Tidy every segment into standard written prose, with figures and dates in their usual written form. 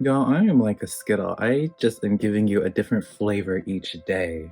Y'all, I am like a Skittle. I just am giving you a different flavor each day.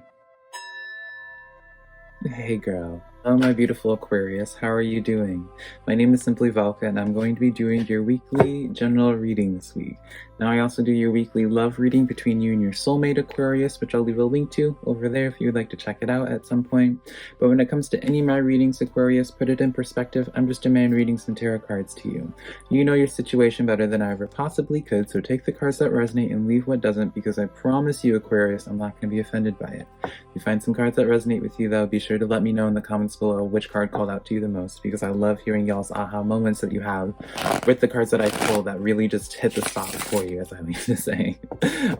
Hey girl. Hello, my beautiful Aquarius. How are you doing? My name is SimplyVelca, and I'm going to be doing your weekly general reading this week. Now, I also do your weekly love reading between you and your soulmate Aquarius, which I'll leave a link to over there if you would like to check it out at some point. But when it comes to any of my readings, Aquarius, put it in perspective. I'm just a man reading some tarot cards to you. You know your situation better than I ever possibly could, so take the cards that resonate and leave what doesn't, because I promise you, Aquarius, I'm not going to be offended by it. If you find some cards that resonate with you, though, be sure to let me know in the comments below which card called out to you the most, because I love hearing y'all's aha moments that you have with the cards that I pull that really just hit the spot for you, as I like to say.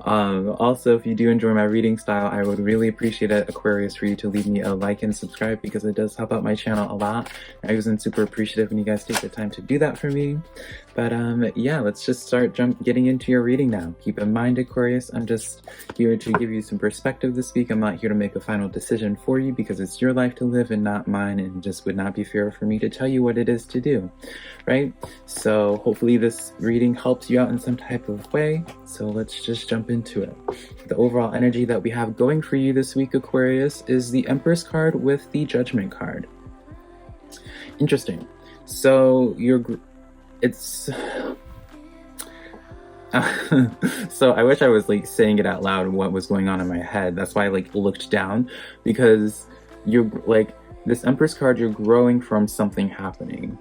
Also, if you do enjoy my reading style, I would really appreciate it, Aquarius, for you to leave me a like and subscribe, because it does help out my channel a lot. I wasn't super appreciative when you guys take the time to do that for me. But yeah, let's just start getting into your reading now. Keep in mind, Aquarius, I'm just here to give you some perspective this week. I'm not here to make a final decision for you, because it's your life to live and not mine, and it just would not be fair for me to tell you what it is to do, right? So hopefully this reading helps you out in some type of way. So let's just jump into it. The overall energy that we have going for you this week, Aquarius, is the Empress card with the Judgment card. Interesting. So it's so I wish I was like saying it out loud what was going on in my head. That's why I like looked down, because you're like, this Empress card, you're growing from something happening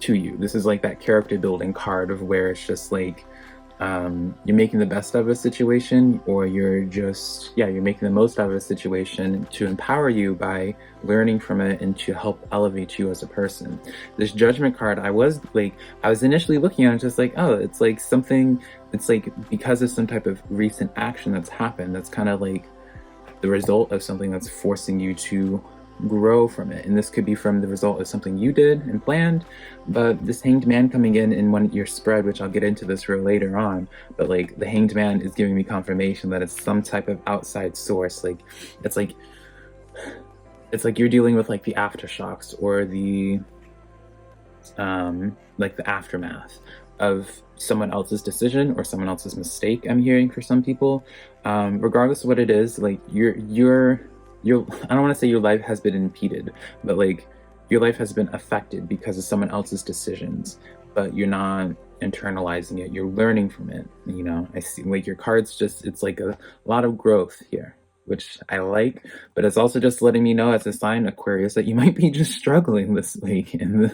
to you. This is like that character building card of where it's just like you're making the best of a situation, or you're just, yeah, you're making the most out of a situation to empower you by learning from it and to help elevate you as a person. This Judgment card, I was initially looking at it just like, oh, it's like something, it's like because of some type of recent action that's happened, that's kind of like the result of something that's forcing you to grow from it. And this could be from the result of something you did and planned, but this Hanged Man coming in one your spread, which I'll get into this for later on, but like the Hanged Man is giving me confirmation that it's some type of outside source. Like it's like you're dealing with like the aftershocks, or the like the aftermath of someone else's decision or someone else's mistake, I'm hearing for some people. Regardless of what it is, like you're I don't want to say your life has been impeded, but like your life has been affected because of someone else's decisions, but you're not internalizing it. You're learning from it. You know, I see like your cards just, it's like a lot of growth here, which I like, but it's also just letting me know as a sign, Aquarius, that you might be just struggling this week. And,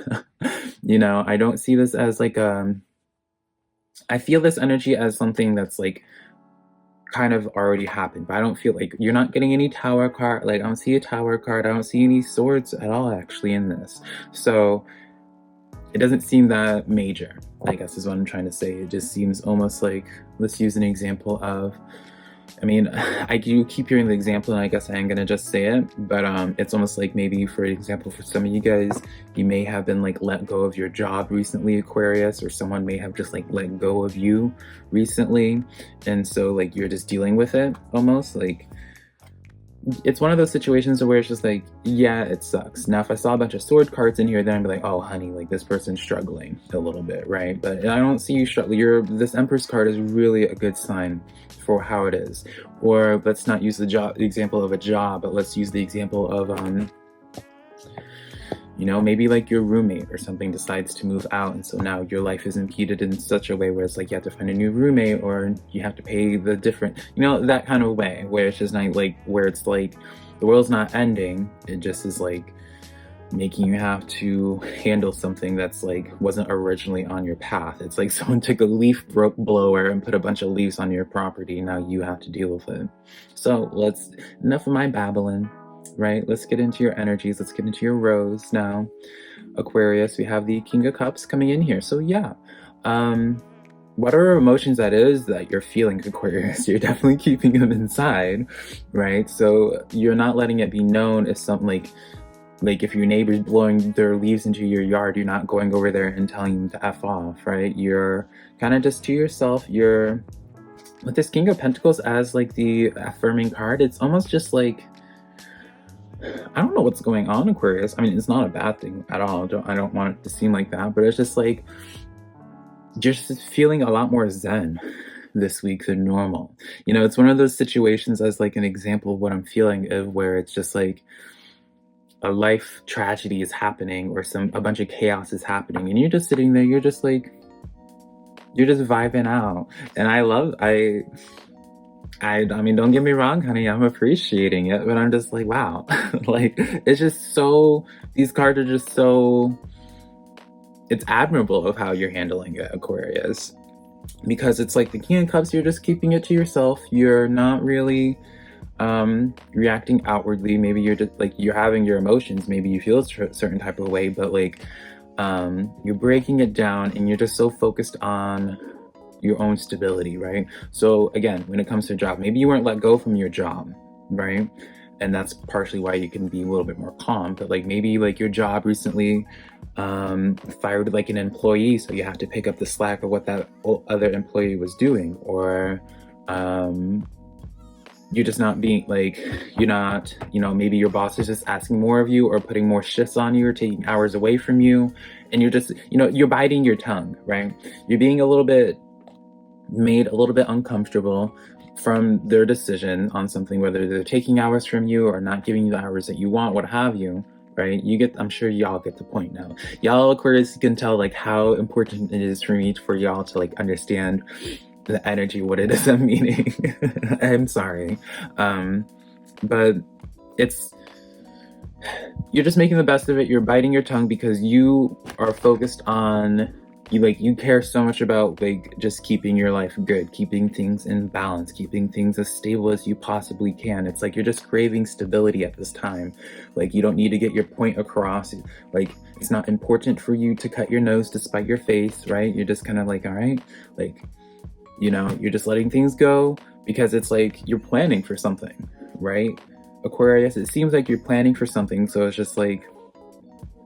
you know, I don't see this as like, I feel this energy as something that's like, kind of already happened, but I don't feel like you're not getting any tower card. Like I don't see a tower card. I don't see any swords at all actually in this. So it doesn't seem that major, I guess is what I'm trying to say. It just seems almost like, let's use an example of, I mean, I do keep hearing the example, and I guess I am gonna just say it, but it's almost like maybe, for example, for some of you guys, you may have been like let go of your job recently, Aquarius, or someone may have just like let go of you recently, and so like you're just dealing with it almost. Like it's one of those situations where it's just like, yeah, it sucks. Now, if I saw a bunch of sword cards in here, then I'd be like, oh, honey, like this person's struggling a little bit, right? But I don't see you struggling. This Empress card is really a good sign for how it is. Or let's not use the example of a job, but let's use the example of, you know, maybe like your roommate or something decides to move out, and so now your life is impeded in such a way where it's like you have to find a new roommate, or you have to pay the different, you know, that kind of way, where it's just not like, where it's like the world's not ending, it just is like making you have to handle something that's like wasn't originally on your path. It's like someone took a leaf blower and put a bunch of leaves on your property, now you have to deal with it. So enough of my babbling. Right, let's get into your energies. Let's get into your rose now, Aquarius. We have the King of Cups coming in here. So yeah, whatever emotions that is that you're feeling, Aquarius, you're definitely keeping them inside, right? So you're not letting it be known if something like if your neighbor's blowing their leaves into your yard, you're not going over there and telling them to F off, right? You're kind of just to yourself. You're with this King of Pentacles as like the affirming card. It's almost just like, I don't know what's going on, Aquarius. I mean, it's not a bad thing at all. I don't want it to seem like that, but it's just like you're just feeling a lot more zen, this week than normal. You know, it's one of those situations as like an example of what I'm feeling of where it's just like a life tragedy is happening or a bunch of chaos is happening and you're just sitting there, you're just vibing out. And I mean, don't get me wrong, honey, I'm appreciating it, but I'm just like, wow. Like, it's just so, these cards are just so, it's admirable of how you're handling it, Aquarius. Because it's like the King of Cups, you're just keeping it to yourself. You're not really reacting outwardly. Maybe you're just like, you're having your emotions. Maybe you feel a certain type of way, but like, you're breaking it down and you're just so focused on your own stability, right? So again, when it comes to job, maybe you weren't let go from your job, right? And that's partially why you can be a little bit more calm, but like maybe like your job recently fired like an employee, so you have to pick up the slack of what that other employee was doing, or you're just not being like, you're not, you know, maybe your boss is just asking more of you or putting more shifts on you or taking hours away from you, and you're just, you know, you're biting your tongue, right? You're being made a little bit uncomfortable from their decision on something, whether they're taking hours from you or not giving you the hours that you want, what have you, right? I'm sure y'all get the point now. Y'all Aquarius can tell like how important it is for me for y'all to like understand the energy, what it is I'm meaning. I'm sorry. But you're just making the best of it. You're biting your tongue because you are focused on, you care so much about like just keeping your life good, keeping things in balance, keeping things as stable as you possibly can. It's like you're just craving stability at this time. Like you don't need to get your point across. Like it's not important for you to cut your nose to spite your face, right? You're just kind of like, all right, like, you know, you're just letting things go because it's like you're planning for something, right? Aquarius, it seems like you're planning for something, so it's just like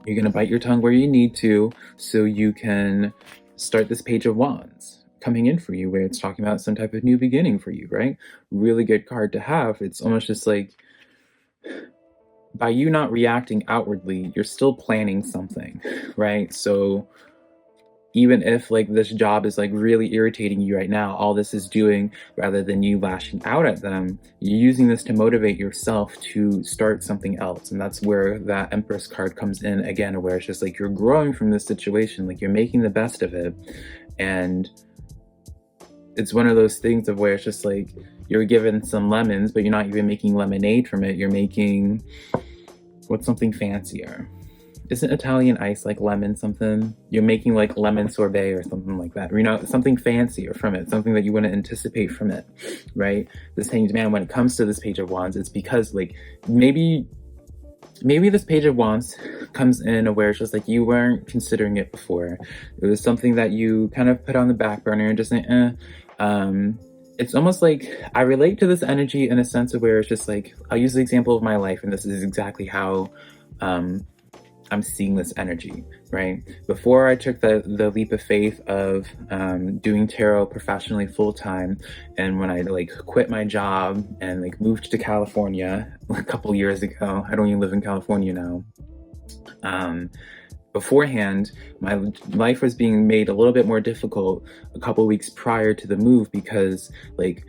you're gonna bite your tongue where you need to so you can start this Page of Wands coming in for you, where it's talking about some type of new beginning for you, right? Really good card to have. It's almost just like by you not reacting outwardly, you're still planning something, right? So even if like this job is like really irritating you right now, all this is doing, rather than you lashing out at them, you're using this to motivate yourself to start something else. And that's where that Empress card comes in again, where it's just like you're growing from this situation, like you're making the best of it. And it's one of those things of where it's just like you're given some lemons, but you're not even making lemonade from it. You're making what's something fancier. Isn't Italian ice like lemon something? You're making like lemon sorbet or something like that. Or, you know, something fancier from it, something that you want to anticipate from it, right? This Hanged Man, when it comes to this Page of Wands, it's because like maybe this Page of Wands comes in where it's just like you weren't considering it before. It was something that you kind of put on the back burner and just like, it's almost like I relate to this energy in a sense of where it's just like, I'll use the example of my life, and this is exactly how I'm seeing this energy, right? Before I took the leap of faith of doing tarot professionally full-time, and when I like quit my job and like moved to California a couple years ago, I don't even live in California now. Beforehand, my life was being made a little bit more difficult a couple weeks prior to the move because like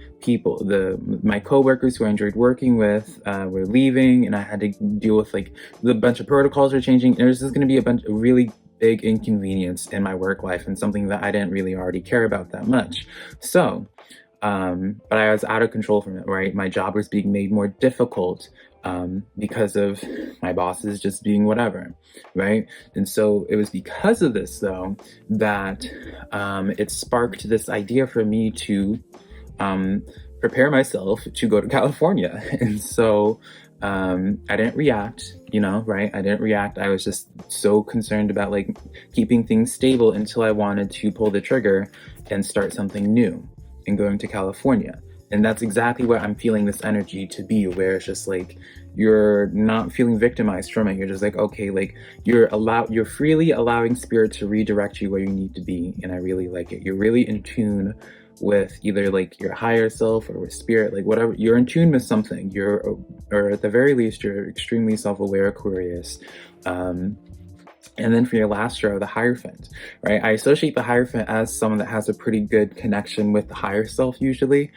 my coworkers who I enjoyed working with were leaving, and I had to deal with like the bunch of protocols were changing. And there's just going to be a bunch of really big inconvenience in my work life and something that I didn't really already care about that much. So, but I was out of control from it, right? My job was being made more difficult because of my bosses just being whatever, right? And so it was because of this, though, that it sparked this idea for me to prepare myself to go to California. And so I didn't react, you know, right? I didn't react. I was just so concerned about like keeping things stable until I wanted to pull the trigger and start something new and going to California. And that's exactly what I'm feeling this energy to be, where it's just like, you're not feeling victimized from it. You're just like, okay, like you're freely allowing spirit to redirect you where you need to be. And I really like it. You're really in tune with either like your higher self or with spirit, like whatever. You're in tune with something. Or at the very least, you're extremely self-aware, Aquarius. And then for your last row, the Hierophant, right? I associate the Hierophant as someone that has a pretty good connection with the higher self usually.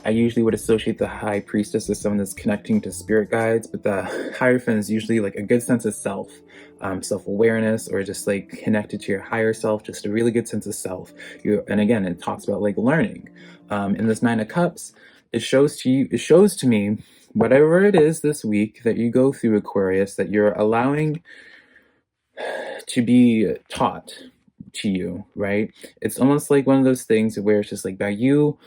I usually would associate the High Priestess as someone that's connecting to spirit guides, but the Hierophant is usually like a good sense of self, self-awareness, or just like connected to your higher self, just a really good sense of self. And again, it talks about like learning. In this Nine of Cups, it shows to me, whatever it is this week that you go through, Aquarius, that you're allowing to be taught to you, right? It's almost like one of those things where it's just like by you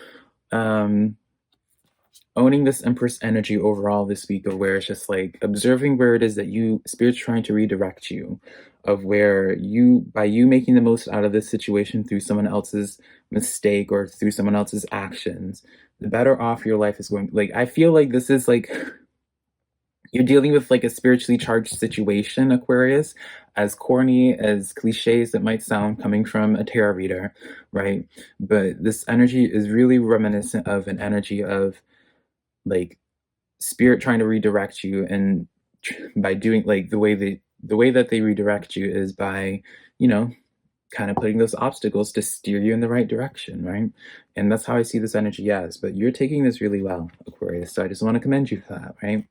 owning this Empress energy overall this week, of where it's just like observing where it is that you spirit's trying to redirect you, of where you, by you making the most out of this situation through someone else's mistake or through someone else's actions, the better off your life is going. Like, I feel like this is like you're dealing with like a spiritually charged situation, Aquarius, as corny, as cliches that might sound coming from a tarot reader, right? But this energy is really reminiscent of an energy of like spirit trying to redirect you, and by doing like the way that they redirect you is by, you know, kind of putting those obstacles to steer you in the right direction, right? And that's how I see this energy as. But you're taking this really well, Aquarius. So I just want to commend you for that, right?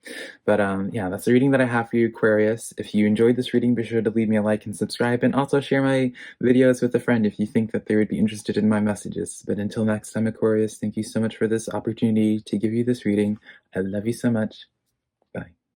But yeah, that's the reading that I have for you, Aquarius. If you enjoyed this reading, be sure to leave me a like and subscribe, and also share my videos with a friend if you think that they would be interested in my messages. But until next time, Aquarius, thank you so much for this opportunity to give you this reading. I love you so much.